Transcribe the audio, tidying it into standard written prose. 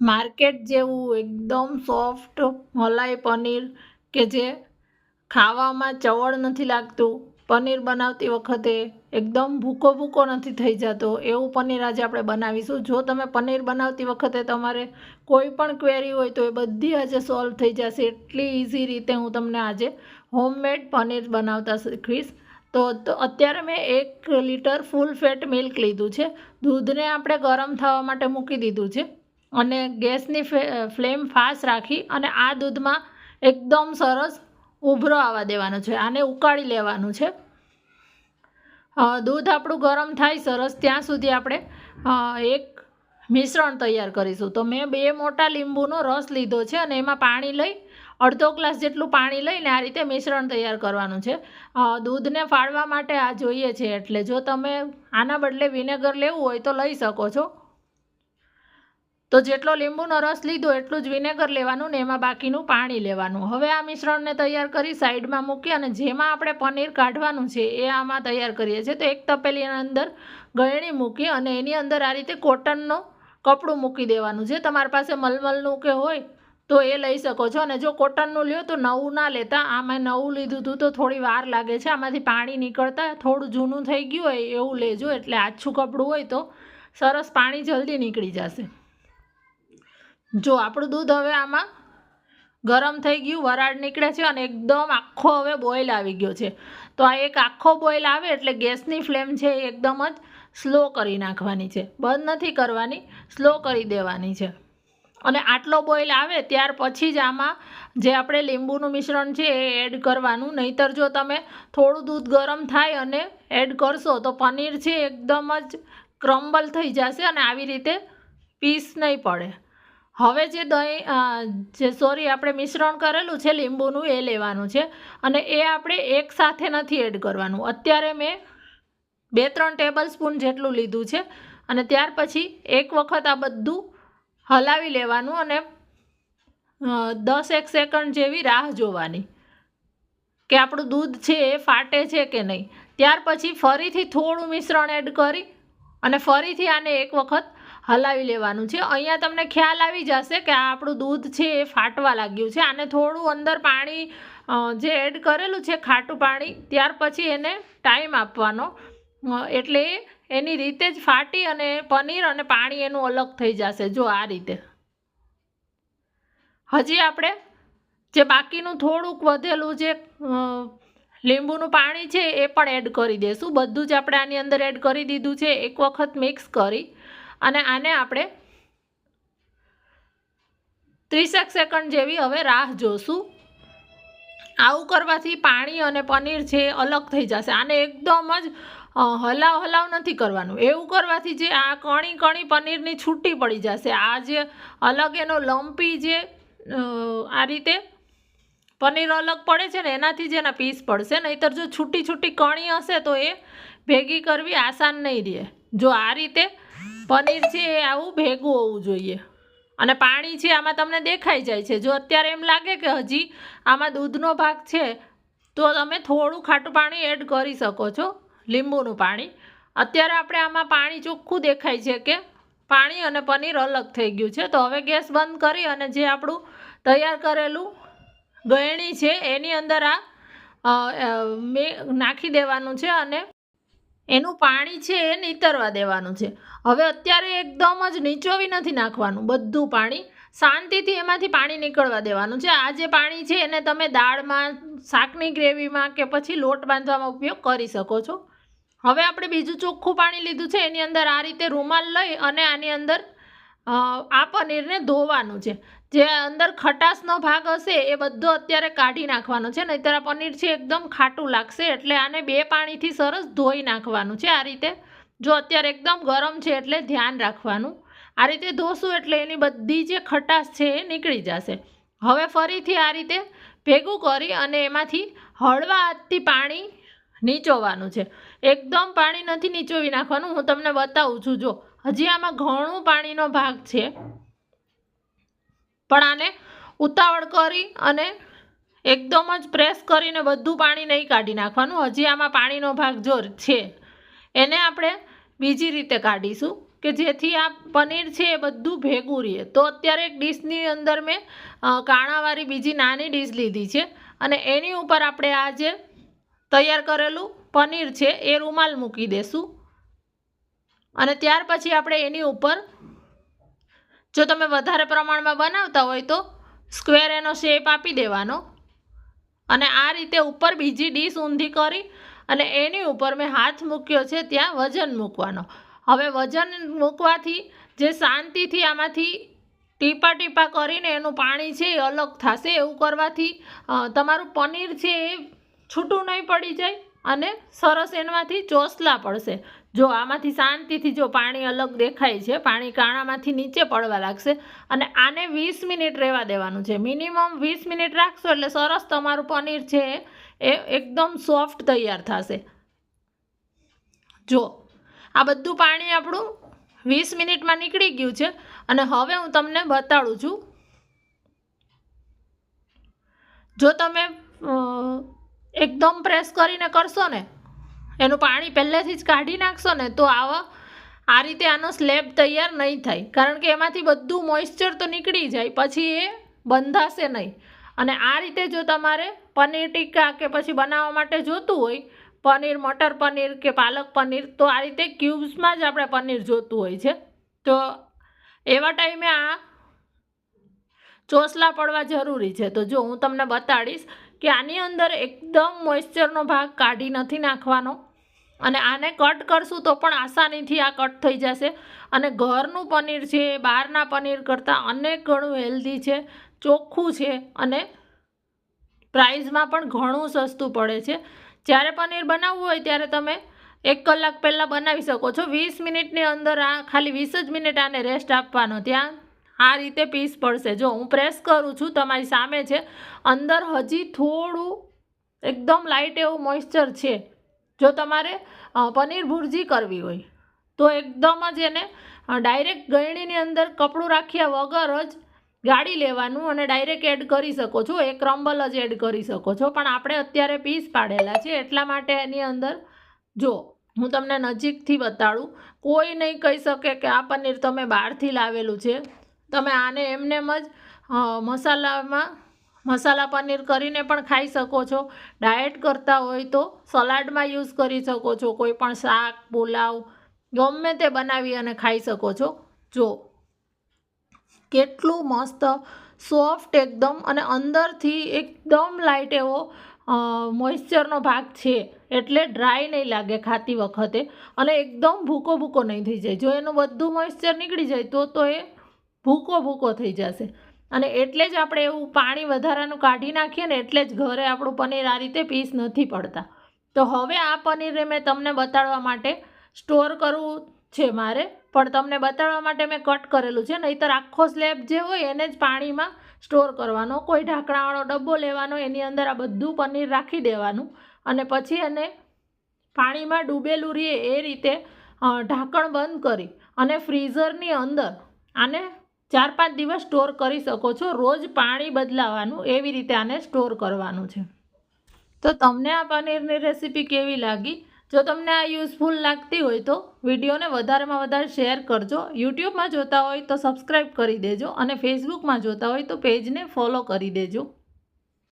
Market જેવું એકદમ soft મલાઈ પનીર કે જે ખાવામાં ચવળ નથી લાગતું, પનીર બનાવતી વખતે એકદમ ભૂકો ભૂકો નથી થઈ જતો, એવું પનીર આજે આપણે બનાવીશું. જો તમે પનીર બનાવતી વખતે તમારે કોઈ પણ ક્વેરી હોય તો એ બધી આજે સોલ્વ થઈ જશે. એટલી ઇઝી રીતે હું તમને આજે હોમમેડ પનીર બનાવતા શીખવીશ. તો અત્યારે મેં 1 લીટર ફૂલ ફેટ મિલ્ક લીધું છે. દૂધને આપણે ગરમ થવા માટે મૂકી દીધું છે અને ગેસની ફ્લેમ ફાસ્ટ રાખી અને આ દૂધમાં એકદમ સરસ ઉભરો આવવા દેવાનો છે. આને ઉકાળી લેવાનું છે. દૂધ આપણું ગરમ થાય સરસ ત્યાં સુધી આપણે એક મિશ્રણ તૈયાર કરીશું. તો મેં 2 મોટા લીંબુનો રસ લીધો છે અને એમાં પાણી લઈ અડધો ગ્લાસ જેટલું પાણી લઈને આ રીતે મિશ્રણ તૈયાર કરવાનું છે. દૂધને ફાળવા માટે આ જોઈએ છે, એટલે જો તમે આના બદલે વિનેગર લેવું હોય તો લઈ શકો છો. તો જેટલો લીંબુનો રસ લીધો એટલું જ વિનેગર લેવાનું ને એમાં બાકીનું પાણી લેવાનું. હવે આ મિશ્રણને તૈયાર કરી સાઈડમાં મૂકી અને જેમાં આપણે પનીર કાઢવાનું છે એ આમાં તૈયાર કરીએ છીએ. તો એક તપેલીના અંદર ગળણી મૂકી અને એની અંદર આ રીતે કોટનનું કપડું મૂકી દેવાનું છે. તમારી પાસે મલમલનું કે હોય તો એ લઈ શકો છો, અને જો કોટનનું લ્યો તો નવું ના લેતા. આમાં નવું લીધું હતું તો થોડી વાર લાગે છે, આમાંથી પાણી નીકળતા થોડું જૂનું થઈ ગયું હોય એવું લેજો. એટલે આછું કપડું હોય તો સરસ પાણી જલ્દી નીકળી જશે. જો આપણું દૂધ હવે આમાં ગરમ થઈ ગયું, વરાળ નીકળે છે અને એકદમ આખો હવે બોઇલ આવી ગયો છે. તો આ એક આખો બોઇલ આવે એટલે ગેસની ફ્લેમ છે એ એકદમ જ સ્લો કરી નાખવાની છે, બંધ નથી કરવાની, સ્લો કરી દેવાની છે. અને આટલો બોઇલ આવે ત્યાર પછી જ આમાં જે આપણે લીંબુનું મિશ્રણ છે એ એડ કરવાનું. નહીંતર જો તમે થોડું દૂધ ગરમ થાય અને એડ કરશો તો પનીર છે એકદમ જ ક્રમ્બલ થઈ જશે અને આવી રીતે પીસ નહીં પડે. હવે જે આપણે મિશ્રણ કરેલું છે લીંબુનું એ લેવાનું છે અને એ આપણે એકસાથે નથી એડ કરવાનું. અત્યારે મેં 2-3 ટેબલ સ્પૂન જેટલું લીધું છે અને ત્યાર પછી એક વખત આ બધું હલાવી લેવાનું અને 10-1 સેકન્ડ જેવી રાહ જોવાની કે આપણું દૂધ છે એ ફાટે છે કે નહીં. ત્યાર પછી ફરીથી થોડું મિશ્રણ એડ કરી અને ફરીથી આને એક વખત હલાવી લેવાનું છે. અહીંયા તમને ખ્યાલ આવી જશે કે આ આપણું દૂધ છે એ ફાટવા લાગ્યું છે. આને થોડું અંદર પાણી જે એડ કરેલું છે ખાટું પાણી, ત્યાર પછી એને ટાઈમ આપવાનો, એટલે એની રીતે જ ફાટી અને પનીર અને પાણી એનું અલગ થઈ જશે. જો આ રીતે. હજી આપણે જે બાકીનું થોડુંક વધેલું જે લીંબુનું પાણી છે એ પણ એડ કરી દઈશું. બધું જ આપણે આની અંદર એડ કરી દીધું છે. એક વખત મિક્સ કરી અને આને આપણે 30 સેકન્ડ જેવી હવે રાહ જોશું. આવું કરવાથી પાણી અને પનીર છે અલગ થઈ જશે. આને એકદમ જ હલાવ નથી કરવાનું. એવું કરવાથી જે આ કણી પનીરની છૂટી પડી જશે. આ જે અલગ એનો લમ્પી જે આ રીતે પનીર અલગ પડે છે ને એનાથી જ એના પીસ પડશે. નહીંતર જો છૂટી કણી હશે તો એ ભેગી કરવી આસાન નહીં રહે. જો આ રીતે પનીર છે એ આવું ભેગું હોવું જોઈએ. અને પાણી છે આમાં તમને દેખાઈ જાય છે. જો અત્યારે એમ લાગે કે હજી આમાં દૂધનો ભાગ છે તો તમે થોડું ખાટું પાણી એડ કરી શકો છો, લીંબુનું પાણી. અત્યારે આપણે આમાં પાણી ચોખ્ખું દેખાય છે કે પાણી અને પનીર અલગ થઈ ગયું છે. તો હવે ગેસ બંધ કરી અને જે આપણું તૈયાર કરેલું ગળણી છે એની અંદર આ નાખી દેવાનું છે અને એનું પાણી છે એ નીતરવા દેવાનું છે. હવે અત્યારે એકદમ જ નીચોવી નથી નાખવાનું, બધું પાણી શાંતિથી એમાંથી પાણી નીકળવા દેવાનું છે. આ જે પાણી છે એને તમે દાળમાં, શાકની ગ્રેવીમાં કે પછી લોટ બાંધવામાં ઉપયોગ કરી શકો છો. હવે આપણે બીજું ચોખ્ખું પાણી લીધું છે, એની અંદર આ રીતે રૂમાલ લઈ અને આની અંદર આ પનીરને ધોવાનું છે. જે અંદર ખટાશનો ભાગ હશે એ બધો અત્યારે કાઢી નાખવાનો છે, નહીંતર આ પનીર છે એકદમ ખાટું લાગશે. એટલે આને 2 પાણીથી સરસ ધોઈ નાખવાનું છે આ રીતે. જો અત્યારે એકદમ ગરમ છે એટલે ધ્યાન રાખવાનું. આ રીતે ધોશું એટલે એની બધી જે ખટાશ છે એ નીકળી જશે. હવે ફરીથી આ રીતે ભેગું કરી અને એમાંથી હળવા હાથથી પાણી નીચોવાનું છે. એકદમ પાણી નથી નીચોવી નાખવાનું, હું તમને બતાવું છું. જો હજી આમાં ઘણું પાણીનો ભાગ છે, પણ આને ઉતાવળ કરી અને એકદમ જ પ્રેસ કરીને બધું પાણી નહીં કાઢી નાખવાનું. હજી આમાં પાણીનો ભાગ જો છે એને આપણે બીજી રીતે કાઢીશું કે જેથી આ પનીર છે એ બધું ભેગું રહે. તો અત્યારે એક ડીશની અંદર મેં કાણાવાળી બીજી નાની ડીશ લીધી છે અને એની ઉપર આપણે આ જે તૈયાર કરેલું પનીર છે એ રૂમાલ મૂકી દેશું. અને ત્યાર પછી આપણે એની ઉપર, જો તમે વધારે પ્રમાણમાં બનાવતા હોય તો સ્ક્વેર એનો શેપ આપી દેવાનો. અને આ રીતે ઉપર બીજી ડીશ ઊંધી કરી અને એની ઉપર મેં હાથ મૂક્યો છે ત્યાં વજન મૂકવાનો. હવે વજન મૂકવાથી જે શાંતિથી આમાંથી ટીપા ટીપા કરીને એનું પાણી છે એ અલગ થશે. એવું કરવાથી તમારું પનીર છે એ છૂટું નહીં પડી જાય અને સરસ એનામાંથી ચોસલા પડશે. જો આમાંથી શાંતિથી જો પાણી અલગ દેખાય છે, પાણી કાણામાંથી નીચે પડવા લાગશે. અને આને 20 મિનિટ રહેવા દેવાનું છે. મિનિમમ 20 મિનિટ રાખશો એટલે સરસ તમારું પનીર છે એ એકદમ સોફ્ટ તૈયાર થશે. જો આ બધું પાણી આપણું 20 મિનિટમાં નીકળી ગયું છે. અને હવે હું તમને બતાડું છું. જો તમે એકદમ પ્રેસ કરીને કરશો ને, એનું પાણી પહેલેથી જ કાઢી નાખશો ને, તો આ રીતે આનો સ્લેબ તૈયાર નહીં થાય. કારણ કે એમાંથી બધું મોઇશ્ચર તો નીકળી જાય, પછી એ બંધાશે નહીં. અને આ રીતે જો તમારે પનીર ટિક્કા કે પછી બનાવવા માટે જોતું હોય, પનીર મટર પનીર કે પાલક પનીર, તો આ રીતે ક્યુબ્સમાં જ આપણે પનીર જોતું હોય છે. તો એવા ટાઈમે આ ચોસલા પડવા જરૂરી છે. તો જો હું તમને બતાડીશ કે આની અંદર એકદમ મોઇશ્ચરનો ભાગ કાઢી નથી નાખવાનો. અને આને કટ કરશું તો પણ આસાનીથી આ કટ થઈ જશે. અને ઘરનું પનીર છે એ બહારના પનીર કરતાં અનેક ગણું હેલ્ધી છે, ચોખ્ખું છે અને પ્રાઇઝમાં પણ ઘણું સસ્તું પડે છે. જ્યારે પનીર બનાવવું હોય ત્યારે તમે 1 કલાક પહેલાં બનાવી શકો છો. 20 મિનિટની અંદર આ ખાલી 20 જ મિનિટ આને રેસ્ટ આપવાનો. ત્યાં આ રીતે પીસ પડશે. જો હું પ્રેસ કરું છું, તમારી સામે છે, અંદર હજી થોડું એકદમ લાઇટ એવું મોઇશ્ચર છે. જો તમારે પનીર ભુરજી કરવી હોય તો એકદમ જ એને ડાયરેક્ટ ગળણીની અંદર કપડું રાખ્યા વગર જ ગાળી લેવાનું અને ડાયરેક્ટ એડ કરી શકો છો. એક ક્રમ્બલ જ એડ કરી શકો છો. પણ આપણે અત્યારે પીસ પાડેલા છે એટલા માટે એની અંદર, જો હું તમને નજીકથી બતાડું, કોઈ નહીં કહી શકે કે આ પનીર તમે બહારથી લાવેલું છે. તમે આને એમનેમ જ મસાલા પનીર કરીને પણ ખાઈ શકો છો. ડાયટ કરતા હોય તો સલાડમાં યુઝ કરી શકો છો. કોઈ પણ શાક, પુલાવ ગમે તે બનાવી અને ખાઈ શકો છો. જો કેટલું મસ્ત સોફ્ટ એકદમ, અને અંદરથી એકદમ લાઇટ એવો મોઇશ્ચરનો ભાગ છે એટલે ડ્રાય નહીં લાગે ખાતી વખતે. અને એકદમ ભૂકો ભૂકો નહીં થઈ જાય. જો એનું બધું મોઇશ્ચર નીકળી જાય તો એ ભૂકો થઈ જશે. અને એટલે જ આપણે એવું પાણી વધારાનું કાઢી નાખીએ ને, એટલે જ ઘરે આપણું પનીર આ રીતે પીસ નથી પડતા. તો હવે આ પનીરને મેં તમને બતાડવા માટે સ્ટોર કરવું છે મારે, પણ તમને બતાડવા માટે મેં કટ કરેલું છે. નહીંતર આખો સ્લેબ જે હોય એને જ પાણીમાં સ્ટોર કરવાનો. કોઈ ઢાંકણાવાળો ડબ્બો લેવાનો, એની અંદર આ બધું પનીર રાખી દેવાનું અને પછી એને પાણીમાં ડૂબેલું રહે એ રીતે ઢાંકણ બંધ કરી અને ફ્રીઝરની અંદર આને 4-5 દિવસ સ્ટોર કરી શકો છો. રોજ પાણી બદલાવાનું, એવી રીતે આને સ્ટોર કરવાનું છે. તો તમને આ પનીરની રેસીપી કેવી લાગી? જો તમને આ યુઝફુલ લાગતી હોય તો વિડીયોને વધારેમાં વધારે શેર કરજો. યુટ્યુબમાં જોતા હોય તો સબસ્ક્રાઈબ કરી દેજો અને ફેસબુકમાં જોતા હોય તો પેજને ફોલો કરી દેજો.